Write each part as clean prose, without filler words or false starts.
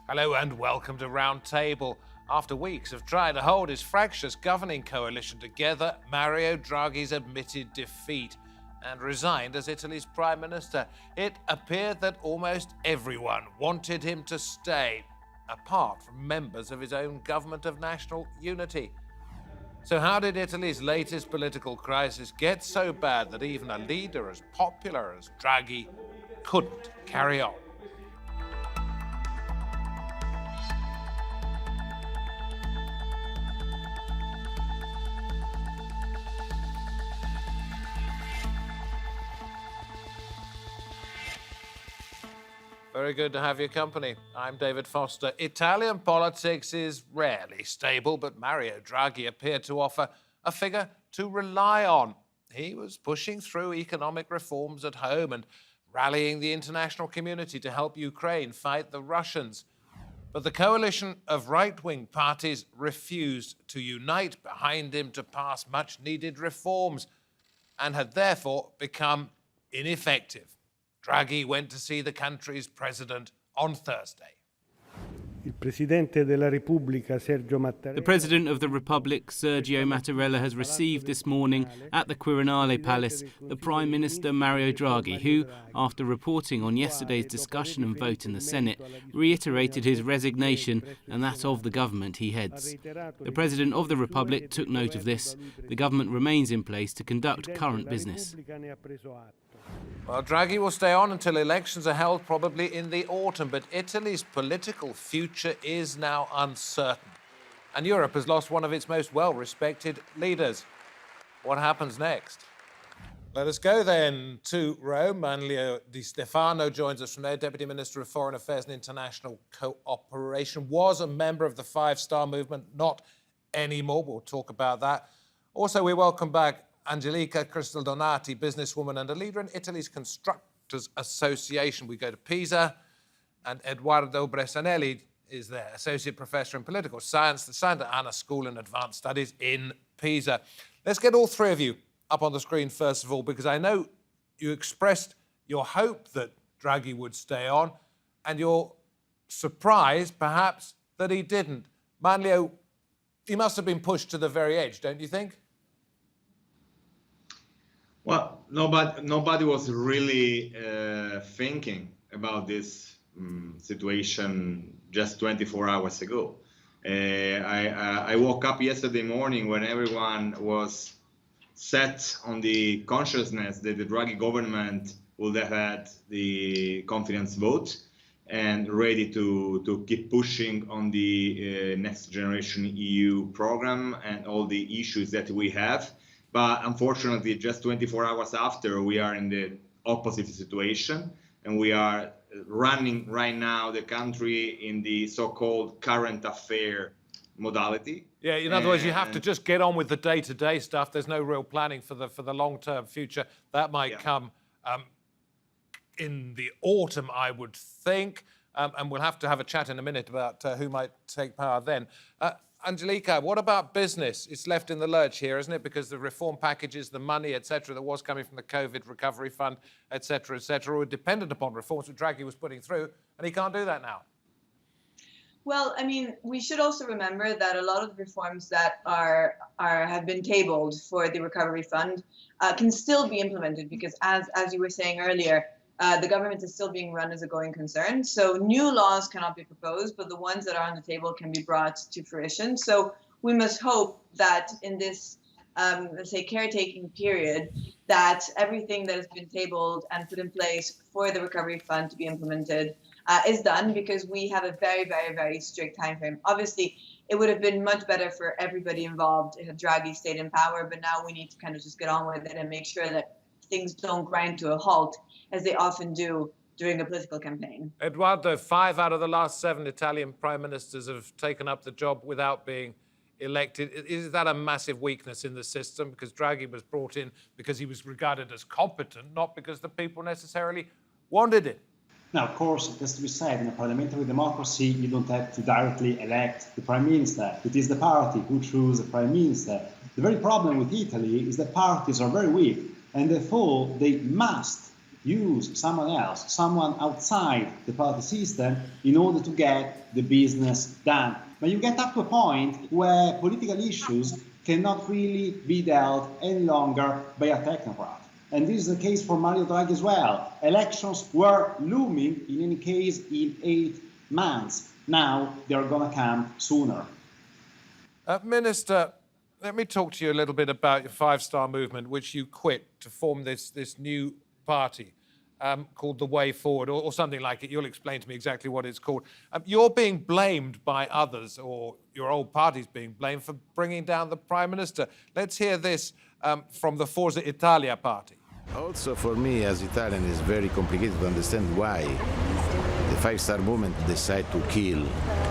Hello and welcome to Roundtable. After weeks of trying to hold his fractious governing coalition together, Mario Draghi's admitted defeat and resigned as Italy's Prime Minister. It appeared that almost everyone wanted him to stay, apart from members of his own government of national unity. So how did Italy's latest political crisis get so bad that even a leader as popular as Draghi couldn't carry on? Very good to have your company. I'm David Foster. Italian politics is rarely stable, but Mario Draghi appeared to offer a figure to rely on. He was pushing through economic reforms at home and rallying the international community to help Ukraine fight the Russians. But the coalition of right-wing parties refused to unite behind him to pass much-needed reforms and had therefore become ineffective. Draghi went to see the country's president on Thursday. The President of the Republic, Sergio Mattarella, has received this morning at the Quirinale Palace the Prime Minister Mario Draghi, who, after reporting on yesterday's discussion and vote in the Senate, reiterated his resignation and that of the government he heads. The President of the Republic took note of this. The government remains in place to conduct current business. Well, Draghi will stay on until elections are held probably in the autumn, but Italy's political future is now uncertain. And Europe has lost one of its most well-respected leaders. What happens next? Let us go then to Rome. Manlio Di Stefano joins us from there, Deputy Minister of Foreign Affairs and International Cooperation. Was a member of the Five-Star Movement, not anymore. We'll talk about that. Also, we welcome back Angelica Cristaldonati, businesswoman and a leader in Italy's Constructors Association. We go to Pisa, and Edoardo Bressanelli is there, Associate Professor in Political Science, the Sant'Anna School and Advanced Studies in Pisa. Let's get all three of you up on the screen first of all, because I know you expressed your hope that Draghi would stay on, and you're surprised, perhaps, that he didn't. Manlio, he must have been pushed to the very edge, don't you think? Well, nobody was really thinking about this situation just 24 hours ago. I woke up yesterday morning when everyone was set on the consciousness that the Draghi government would have had the confidence vote and ready to keep pushing on the next generation EU program and all the issues that we have. But unfortunately, just 24 hours after, we are in the opposite situation, and we are running right now the country in the so-called current affair modality. Yeah, in other words, you have to just get on with the day-to-day stuff. There's no real planning for the long-term future. That might come in the autumn, I would think, and we'll have to have a chat in a minute about who might take power then. Angelica, what about business? It's left in the lurch here, isn't it? Because the reform packages, the money, etc., that was coming from the COVID recovery fund, etc., were dependent upon reforms that Draghi was putting through, and he can't do that now. Well, I mean, we should also remember that a lot of the reforms that have been tabled for the recovery fund can still be implemented because, as you were saying earlier, the government is still being run as a going concern. So new laws cannot be proposed, but the ones that are on the table can be brought to fruition. So we must hope that in this, let's say, caretaking period, that everything that has been tabled and put in place for the recovery fund to be implemented is done, because we have a very, very, very strict time frame. Obviously, it would have been much better for everybody involved if Draghi stayed in power, but now we need to kind of just get on with it and make sure that things don't grind to a halt, as they often do during a political campaign. Edoardo, 5 out of the last 7 Italian prime ministers have taken up the job without being elected. Is that a massive weakness in the system? Because Draghi was brought in because he was regarded as competent, not because the people necessarily wanted it. Now, of course, it has to be said, in a parliamentary democracy, you don't have to directly elect the prime minister. It is the party who chooses the prime minister. The very problem with Italy is that parties are very weak, and therefore they must use someone else, someone outside the party system, in order to get the business done. But you get up to a point where political issues cannot really be dealt any longer by a technocrat. And this is the case for Mario Draghi as well. Elections were looming, in any case, in 8 months. Now they're going to come sooner. Minister, let me talk to you a little bit about your five-star movement, which you quit to form this new party called The Way Forward, or something like it. You'll explain to me exactly what it's called. You're being blamed by others, or your old party's being blamed, for bringing down the Prime Minister. Let's hear this from the Forza Italia party. Also, for me, as Italian, it's very complicated to understand why the five-star movement decided to kill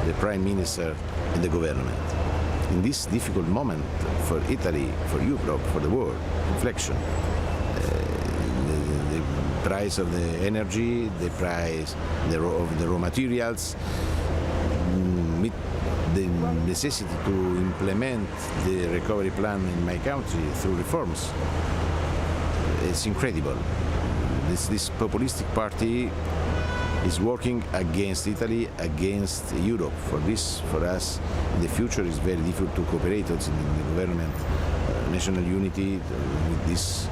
the Prime Minister and the government. In this difficult moment for Italy, for Europe, for the world, inflation, the price of the energy, the price of the raw materials, the necessity to implement the recovery plan in my country through reforms. It's incredible. This populistic party is working against Italy, against Europe. For this, for us, in the future, it's very difficult to cooperate in the government, national unity with this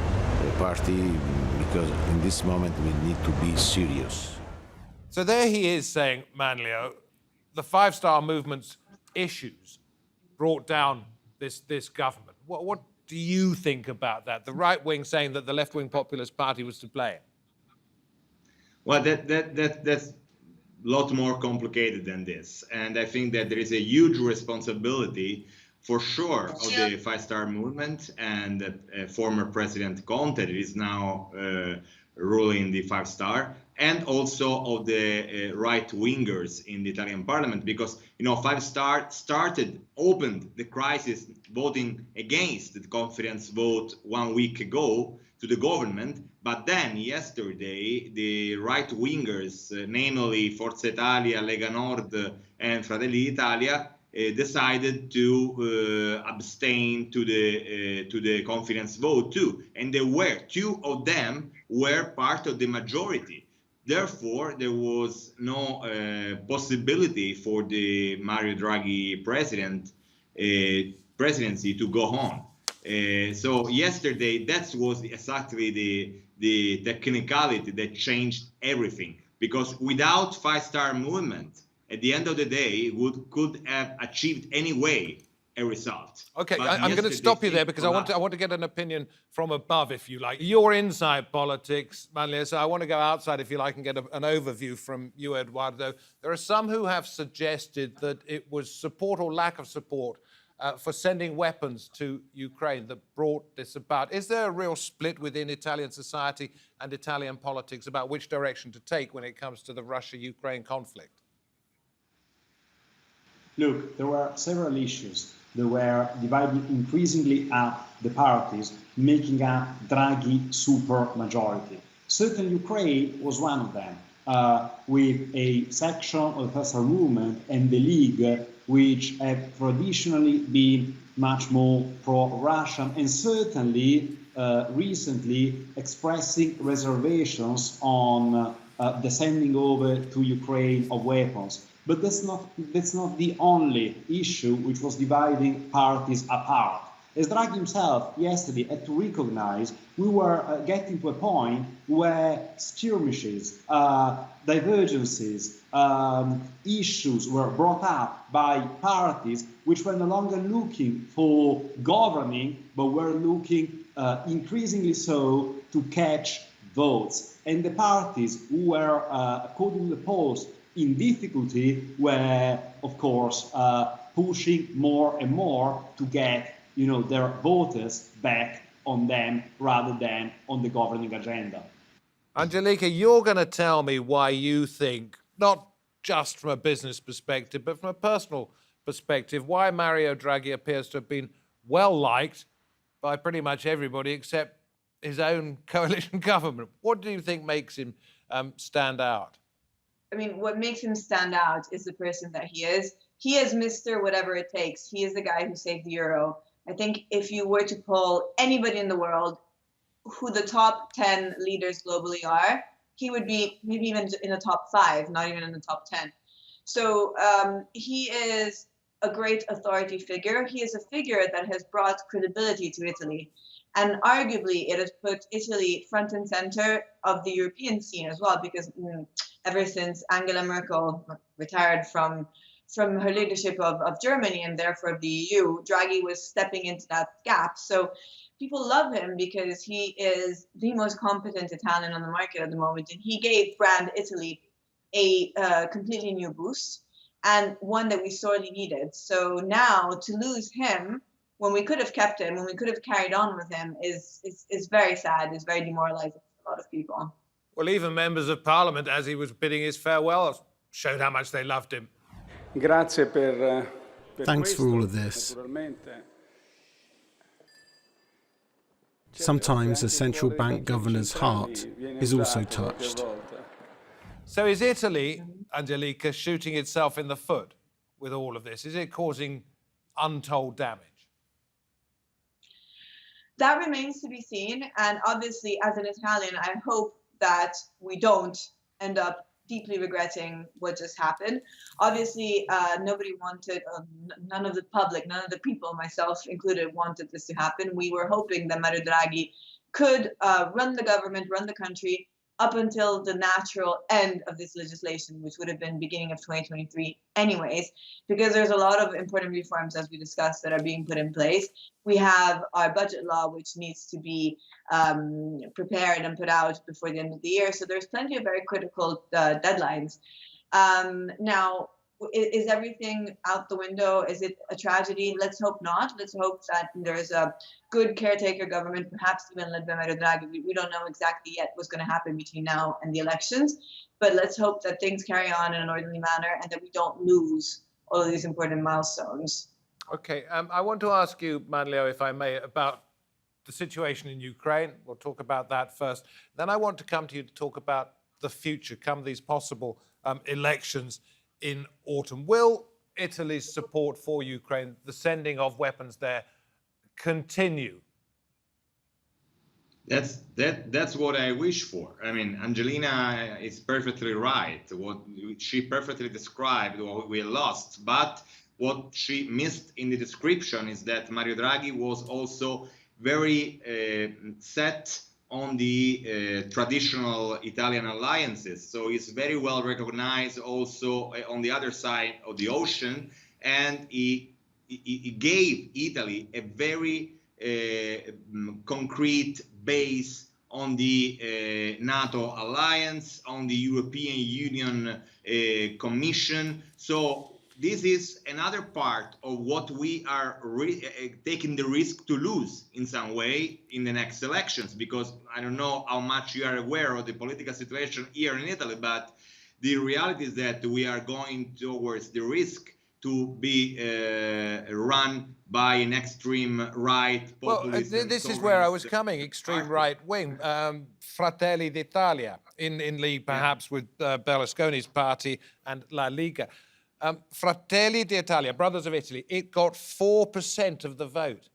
party, because in this moment we need to be serious. So there he is saying, Manlio, the five-star movement's issues brought down this government. What do you think about that? The right wing saying that the left-wing populist party was to blame. Well, that's a lot more complicated than this. And I think that there is a huge responsibility, for sure, of the five-star movement, and that former President Conte is now ruling the five-star, and also of the right-wingers in the Italian parliament, because, you know, five-star opened the crisis voting against the confidence vote 1 week ago to the government. But then yesterday, the right-wingers, namely Forza Italia, Lega Nord, and Fratelli d'Italia, decided to abstain to the confidence vote too, and two of them were part of the majority. Therefore, there was no possibility for the Mario Draghi presidency to go on. So yesterday, that was exactly the technicality that changed everything. Because without five-star movement, at the end of the day, could have achieved anyway a result. Okay, I'm going to stop you there because I want to get an opinion from above, if you like. You're inside politics, Manlio, so I want to go outside, if you like, and get an overview from you, Edoardo. There are some who have suggested that it was support or lack of support for sending weapons to Ukraine that brought this about. Is there a real split within Italian society and Italian politics about which direction to take when it comes to the Russia-Ukraine conflict? Look, there were several issues that were dividing increasingly up the parties, making up Draghi super majority. Certainly Ukraine was one of them, with a section of the Partisan movement and the League, which have traditionally been much more pro-Russian, and certainly recently expressing reservations on the sending over to Ukraine of weapons. But that's not the only issue which was dividing parties apart. As Draghi himself yesterday had to recognize, we were getting to a point where skirmishes, divergences, issues were brought up by parties which were no longer looking for governing, but were looking increasingly so to catch votes. And the parties who were, according to the polls, in difficulty were, of course, pushing more and more to get, their voters back on them rather than on the governing agenda. Angelica, you're going to tell me why you think, not just from a business perspective, but from a personal perspective, why Mario Draghi appears to have been well-liked by pretty much everybody except his own coalition government. What do you think makes him stand out? I mean, what makes him stand out is the person that he is. He is Mr. Whatever it takes. He is the guy who saved the euro. I think if you were to poll anybody in the world who the top 10 leaders globally are, he would be maybe even in the top 5, not even in the top 10. So he is a great authority figure. He is a figure that has brought credibility to Italy. And arguably, it has put Italy front and center of the European scene as well, because ever since Angela Merkel retired from her leadership of Germany and therefore of the EU, Draghi was stepping into that gap. So people love him because he is the most competent Italian on the market at the moment, and he gave brand Italy a completely new boost, and one that we sorely needed. So now to lose him, when we could have kept him, when we could have carried on with him, is very sad, is very demoralizing for a lot of people. Well, even members of parliament, as he was bidding his farewell, showed how much they loved him. Thanks for all of this. Sometimes a central bank governor's heart is also touched. So is Italy, Angelica, shooting itself in the foot with all of this? Is it causing untold damage? That remains to be seen. And obviously, as an Italian, I hope that we don't end up deeply regretting what just happened. Obviously, nobody wanted, none of the public, none of the people, myself included, wanted this to happen. We were hoping that Mario Draghi could run the government, run the country up until the natural end of this legislation, which would have been beginning of 2023 anyways, because there's a lot of important reforms, as we discussed, that are being put in place. We have our budget law, which needs to be prepared and put out before the end of the year. So there's plenty of very critical deadlines. Now, is everything out the window? Is it a tragedy? Let's hope not. Let's hope that there's a good caretaker government, perhaps even led by Mario Draghi. We don't know exactly yet what's going to happen between now and the elections, but let's hope that things carry on in an orderly manner and that we don't lose all of these important milestones. Okay, I want to ask you, Manlio, if I may, about the situation in Ukraine. We'll talk about that first. Then I want to come to you to talk about the future, come these possible elections in autumn. Will Italy's support for Ukraine, the sending of weapons there, continue? That's what I wish for. I mean, Angelina is perfectly right. What she perfectly described what we lost, but what she missed in the description is that Mario Draghi was also very set on the traditional Italian alliances. So he's very well recognized also on the other side of the ocean, and he gave Italy a very concrete base on the NATO alliance, on the European Union Commission. So this is another part of what we are taking the risk to lose in some way in the next elections, because I don't know how much you are aware of the political situation here in Italy, but the reality is that we are going towards the risk to be run by an extreme right populist. Well, this is where I was coming, extreme right wing. Fratelli d'Italia, in league perhaps with Berlusconi's party and La Liga. Fratelli d'Italia, Brothers of Italy, it got 4% of the vote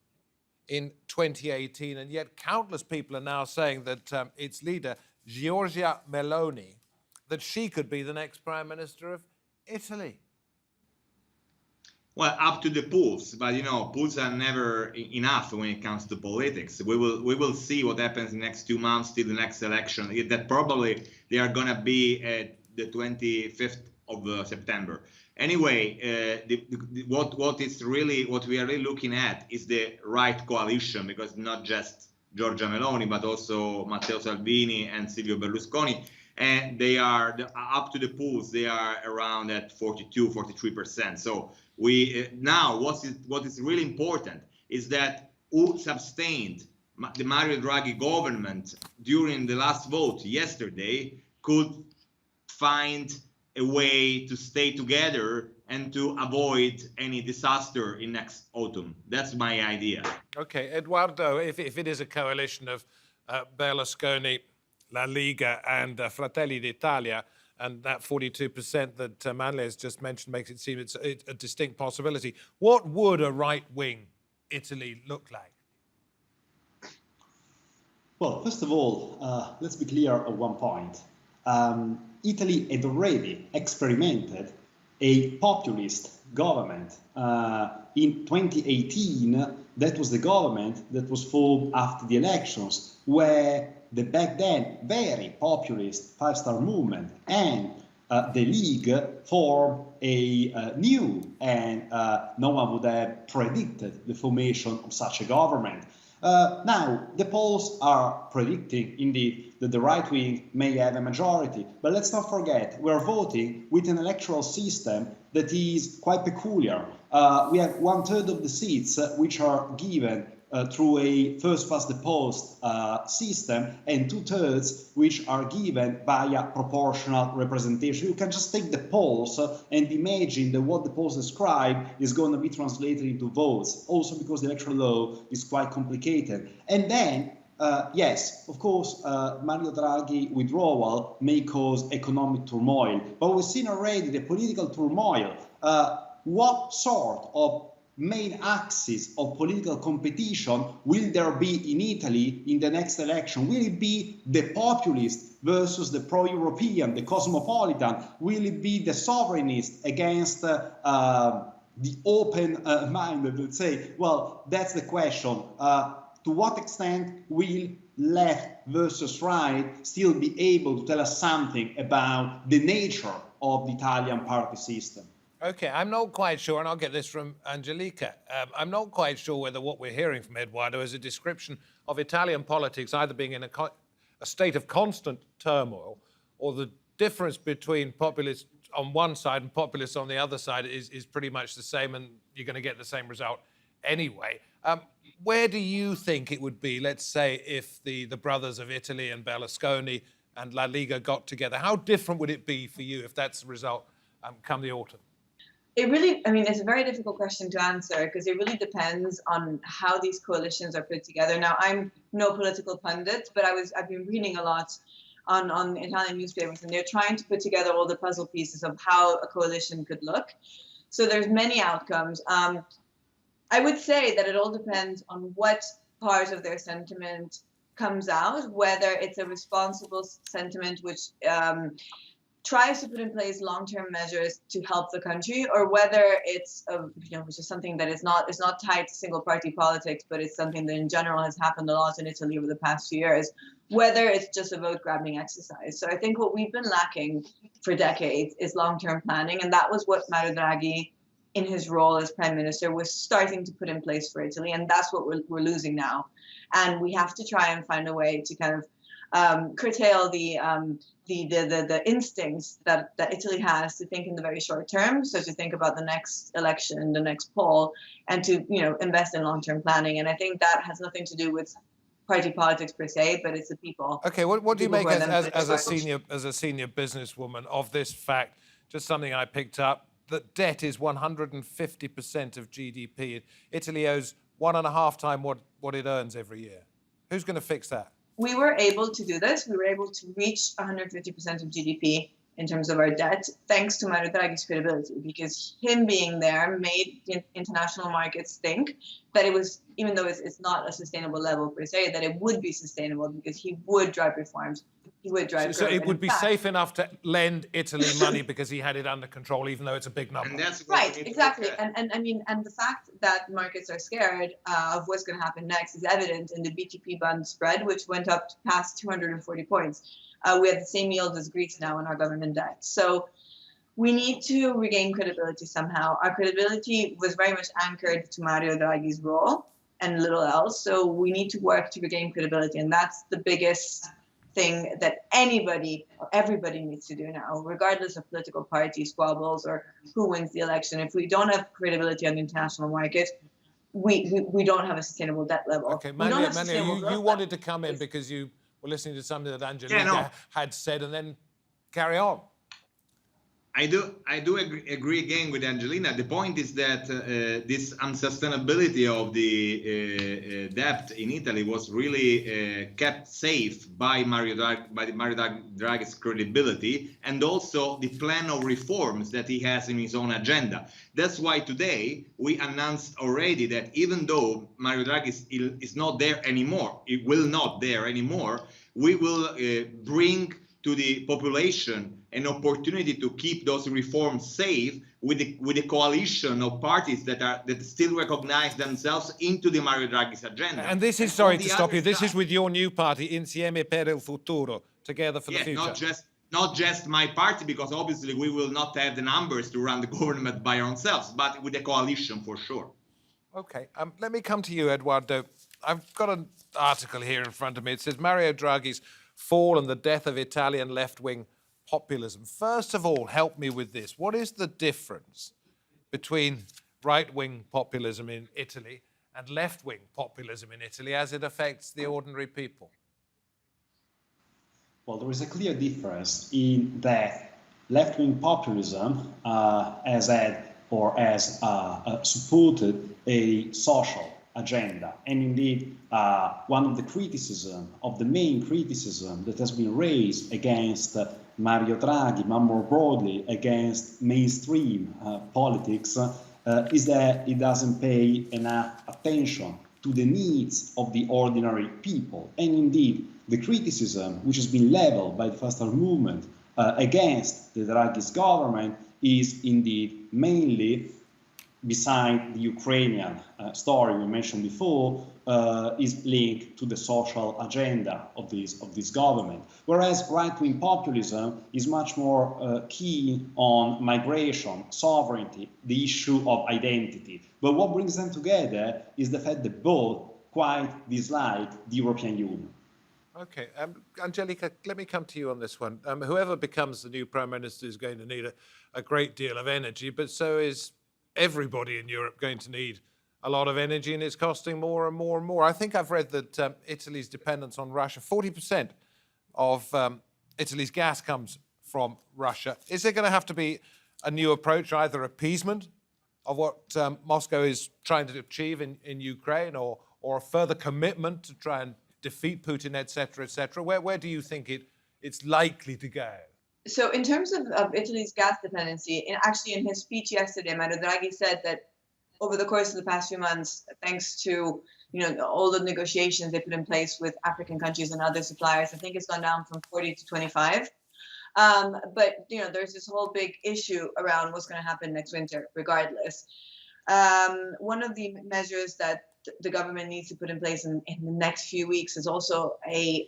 in 2018, and yet countless people are now saying that its leader, Giorgia Meloni, that she could be the next Prime Minister of Italy. Well, up to the polls, but you know, polls are never enough when it comes to politics. We will see what happens in the next 2 months till the next election. That probably they are going to be at the 25th of September. Anyway, what we are really looking at is the right coalition, because not just Giorgia Meloni, but also Matteo Salvini and Silvio Berlusconi. And they are, up to the polls, they are around at 42, 43%. So we now what is really important is that who sustained the Mario Draghi government during the last vote yesterday could find a way to stay together and to avoid any disaster in next autumn. That's my idea. Okay, Edoardo, if it is a coalition of Berlusconi, La Liga and Fratelli d'Italia, and that 42% that Manlio has just mentioned makes it seem it's a distinct possibility. What would a right-wing Italy look like? Well, first of all, let's be clear at one point. Italy had already experimented a populist government. In 2018, that was the government that was formed after the elections, where the back then very populist five-star movement and the League formed a new, and no one would have predicted the formation of such a government. Now, the polls are predicting, indeed, that the right wing may have a majority. But let's not forget, we're voting with an electoral system that is quite peculiar. We have 1/3 of the seats which are given through a first-past-the-post system, and 2/3 which are given via proportional representation. You can just take the polls and imagine that what the polls describe is going to be translated into votes, also because the electoral law is quite complicated. And then, yes, of course, Mario Draghi withdrawal may cause economic turmoil, but we've seen already the political turmoil. What sort of main axis of political competition will there be in Italy in the next election? Will it be the populist versus the pro-European, the cosmopolitan? Will it be the sovereignist against the open-minded, let's say? Well, that's the question. To what extent will left versus right still be able to tell us something about the nature of the Italian party system? Okay, I'm not quite sure, and I'll get this from Angelica. I'm not quite sure whether what we're hearing from Edoardo is a description of Italian politics either being in a state of constant turmoil, or the difference between populists on one side and populists on the other side is pretty much the same, and you're going to get the same result anyway. Where do you think it would be, let's say, if the brothers of Italy and Berlusconi and La Liga got together? How different would it be for you if that's the result come the autumn? It really, I mean, it's a very difficult question to answer because it really depends on how these coalitions are put together. Now, I'm no political pundit, but I've been reading a lot on Italian newspapers, and they're trying to put together all the puzzle pieces of how a coalition could look. So there's many outcomes. I would say that it all depends on what part of their sentiment comes out, whether it's a responsible sentiment which tries to put in place long-term measures to help the country, or whether it's which is something that is not tied to single-party politics, but it's something that in general has happened a lot in Italy over the past few years, whether it's just a vote-grabbing exercise. So I think what we've been lacking for decades is long-term planning, and that was what Mario Draghi, in his role as Prime Minister, was starting to put in place for Italy, and that's what we're losing now. And we have to try and find a way to kind of curtail the instincts that Italy has to think in the very short term. So to think about the next election, the next poll, and to invest in long-term planning. And I think that has nothing to do with party politics per se, but it's the people. Okay, what do you make as a senior businesswoman of this fact? Just something I picked up, that debt is 150% of GDP. Italy owes 1.5 times what it earns every year. Who's going to fix that? We were able to do this. We were able to reach 150% of GDP in terms of our debt, thanks to Mario Draghi's credibility, because him being there made the international markets think that it was, even though it's not a sustainable level per se, that it would be sustainable because he would drive reforms. He would drive growth. So it would be safe enough to lend Italy money because he had it under control, even though it's a big number. And that's right, exactly. And I mean, and the fact that markets are scared of what's going to happen next is evident in the BTP bond spread, which went up past 240 points. We have the same yield as Greece now in our government debt. So we need to regain credibility somehow. Our credibility was very much anchored to Mario Draghi's role and little else. So we need to work to regain credibility. And that's the biggest thing that anybody or everybody needs to do now, regardless of political party squabbles or who wins the election. If we don't have credibility on the international market, we don't have a sustainable debt level. Okay, Manlio, you wanted to come in because you were listening to something that Angelica had said, and then carry on. I do agree again with Angelina. The point is that this unsustainability of the debt in Italy was really kept safe by Mario Draghi's credibility, and also the plan of reforms that he has in his own agenda. That's why today we announced already that even though Mario Draghi is not there anymore, it will not there anymore, we will bring to the population an opportunity to keep those reforms safe with a coalition of parties that still recognize themselves into the Mario Draghi's agenda. And this is, sorry to stop you, this is with your new party, Insieme per il Futuro, Together for the Future. Not just my party, because obviously we will not have the numbers to run the government by ourselves, but with a coalition for sure. Okay, let me come to you, Edoardo. I've got an article here in front of me. It says Mario Draghi's fall and the death of Italian left-wing populism. First of all, help me with this. What is the difference between right-wing populism in Italy and left-wing populism in Italy as it affects the ordinary people? Well, there is a clear difference in that left-wing populism has had or has supported a social agenda. And indeed, one of the main criticism that has been raised against Mario Draghi, but more broadly against mainstream politics, is that it doesn't pay enough attention to the needs of the ordinary people. And indeed, the criticism which has been leveled by the Faster movement against the Draghi's government is indeed mainly, beside the Ukrainian story we mentioned before, is linked to the social agenda of this government. Whereas right-wing populism is much more keen on migration, sovereignty, the issue of identity. But what brings them together is the fact that both quite dislike the European Union. Okay, Angelica, let me come to you on this one. Whoever becomes the new Prime Minister is going to need a great deal of energy, but so is everybody in Europe going to need a lot of energy, and it's costing more and more and more. I think I've read that Italy's dependence on Russia, 40% of Italy's gas comes from Russia. Is there going to have to be a new approach, either appeasement of what Moscow is trying to achieve in Ukraine, or a further commitment to try and defeat Putin, etc., etc.? Where do you think it's likely to go? So in terms of Italy's gas dependency, actually in his speech yesterday, Mario Draghi said that over the course of the past few months, thanks to all the negotiations they put in place with African countries and other suppliers, I think it's gone down from 40 to 25. But there's this whole big issue around what's going to happen next winter, regardless. One of the measures that the government needs to put in place in the next few weeks is also a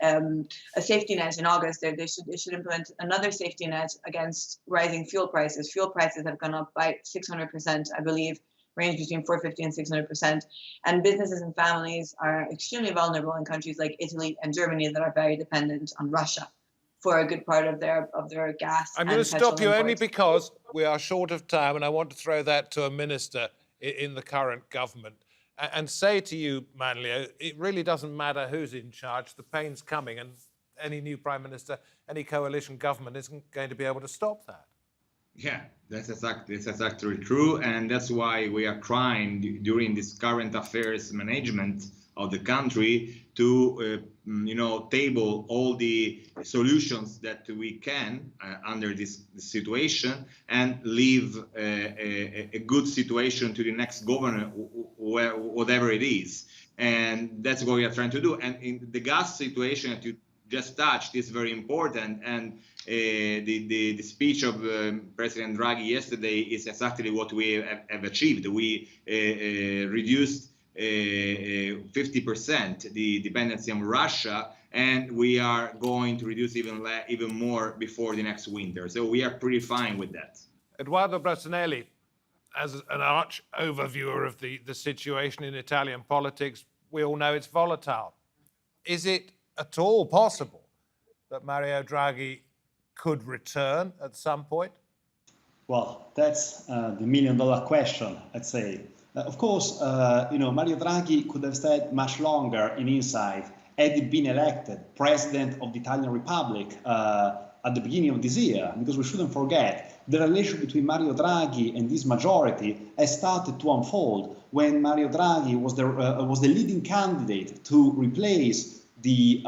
safety net. In August, they should implement another safety net against rising fuel prices. Fuel prices have gone up by 600%, I believe, range between 450 and 600%. And businesses and families are extremely vulnerable in countries like Italy and Germany that are very dependent on Russia for a good part of their gas. I'm going to stop you only because we are short of time, and I want to throw that to a minister in the current government. And say to you, Manlio, it really doesn't matter who's in charge. The pain's coming, and any new prime minister, any coalition government isn't going to be able to stop that. Yeah, that's exactly true, and that's why we are trying during this current affairs management of the country to, table all the solutions that we can under this situation and leave a good situation to the next governor, whatever it is. And that's what we are trying to do. And in the gas situation that you just touched is very important. And the speech of President Draghi yesterday is exactly what we have achieved. We reduced 50% the dependency on Russia, and we are going to reduce even more before the next winter. So we are pretty fine with that. Edoardo Bressanelli, as an arch overviewer of the situation in Italian politics, we all know it's volatile. Is it at all possible that Mario Draghi could return at some point? Well, that's the million-dollar question, I'd say. Of course, Mario Draghi could have stayed much longer in inside had he been elected president of the Italian Republic at at the beginning of this year, because we shouldn't forget the relation between Mario Draghi and this majority has started to unfold when Mario Draghi was the leading candidate to replace the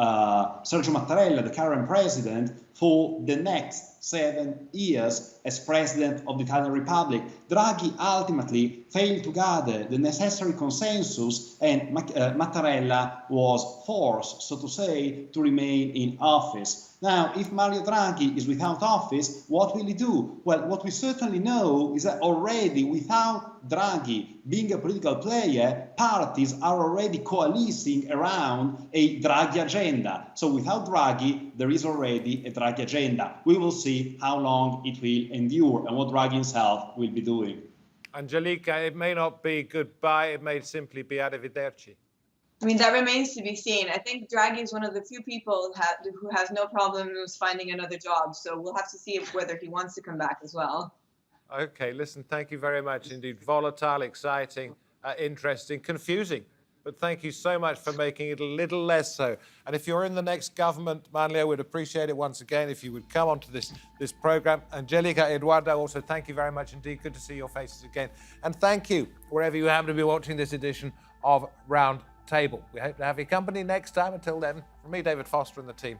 Sergio Mattarella, the current president, for the next 7 years as president of the Italian Republic. Draghi ultimately failed to gather the necessary consensus, and Mattarella was forced, so to say, to remain in office. Now, if Mario Draghi is without office, what will he do? Well, what we certainly know is that already without Draghi being a political player, parties are already coalescing around a Draghi agenda. So without Draghi, there is already a Draghi agenda. We will see how long it will endure and what Draghi himself will be doing. Angelica, it may not be goodbye, it may simply be arrivederci. I mean, that remains to be seen. I think Draghi is one of the few people who has no problems finding another job. So we'll have to see whether he wants to come back as well. Okay, listen, thank you very much indeed. Volatile, exciting, interesting, confusing. But thank you so much for making it a little less so. And if you're in the next government, Manlio, we'd appreciate it once again if you would come onto this program. Angelica, Edoardo, also thank you very much indeed. Good to see your faces again. And thank you, wherever you happen to be watching this edition of Roundtable. We hope to have your company next time. Until then, from me, David Foster, and the team,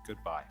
goodbye.